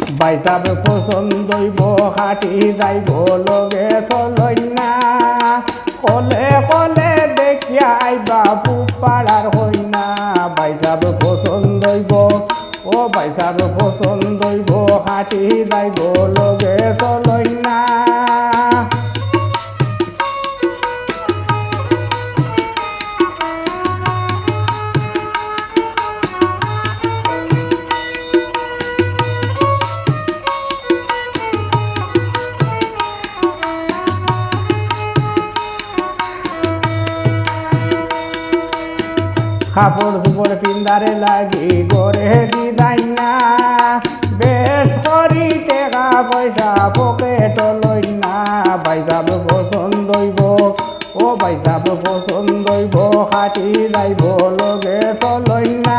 বাইসাব পছন্দ হইব হাঁটি যাইব লগে চলই না কলে কলে দেখিয়া আইবা পুপাড়ার হই না বাইসাব পছন্দ হইব ও বাইসাব পছন্দ হইব হাঁটি যাইব লগে চলই না কাপড় চোপড় পিন্দারে লাগি গড়ে দিদাই না বেশ করি টাকা পয়সা পকেট লই না বাইসাব পছন্দ হইব ও বাইসাব পছন্দ হইব হাঁটি যাইব লগে চলই না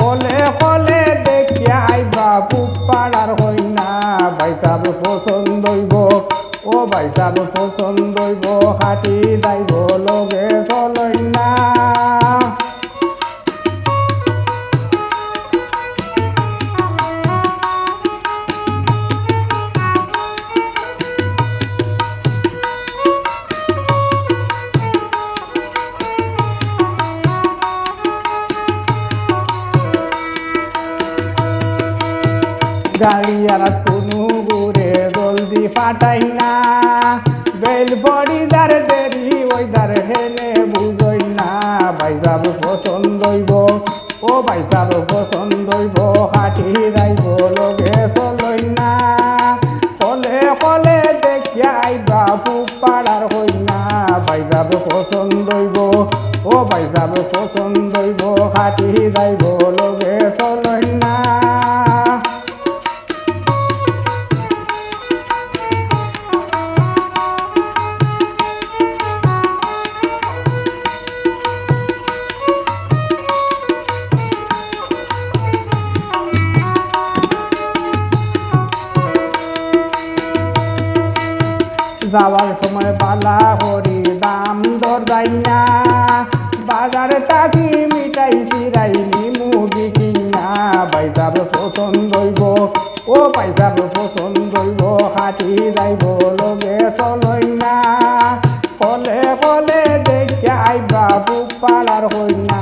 কলে কলে দেখিয়া আইবা পুপাড়ার হই না বাইসাব পছন্দ হইব ও বাইসাব পছন্দ হইব হাঁটি যাইব লগে চলই না গাড়ি আর কোনো ঘুরে জলদি ফাটাই না বেল বড়ি দার দেরি ওই দার হেলে বুঝই না বাইসাব পছন্দ হইব ও বাইসাব পছন্দ হইব হাঁটি যাইব লগে চলই না কলে কলে দেখিয়া আইবা পুপাড়ার হই না বাইসাব পছন্দ হইব ও বাইসাব পছন্দ হইব হাঁটি যাইব লগে চলই না যাওয়ার সময় বালা হরি দাম দর যাই না বাজারে থাকি মিঠাই চিরাই নিমু বিকি না বাইসাব পছন্দ হইব ও বাইসাব পছন্দ হইব হাঁটি যাইব লগে চলই না কলে কলে দেখিয়া আইবা পুপাড়ার হই না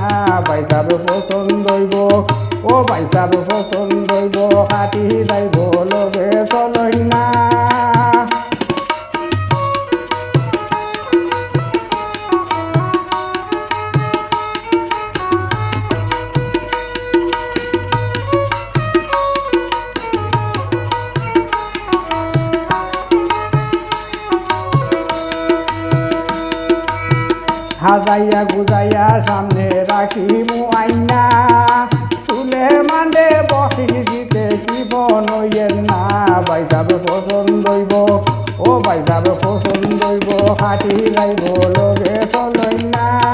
বাইসাব পছন্দ হইব ও বাইসাব পছন্দ হইব হাঁটি যাইব লগে চলই না সাজাইয়া গুজাইয়া সামনে রাখি আইনা সুলেমানে বসি দিতে কি বনইয়ের না বাইসাব পছন্দ হইব ও বাইসাব পছন্দ হইব হাঁটি যাইব লগে চলই না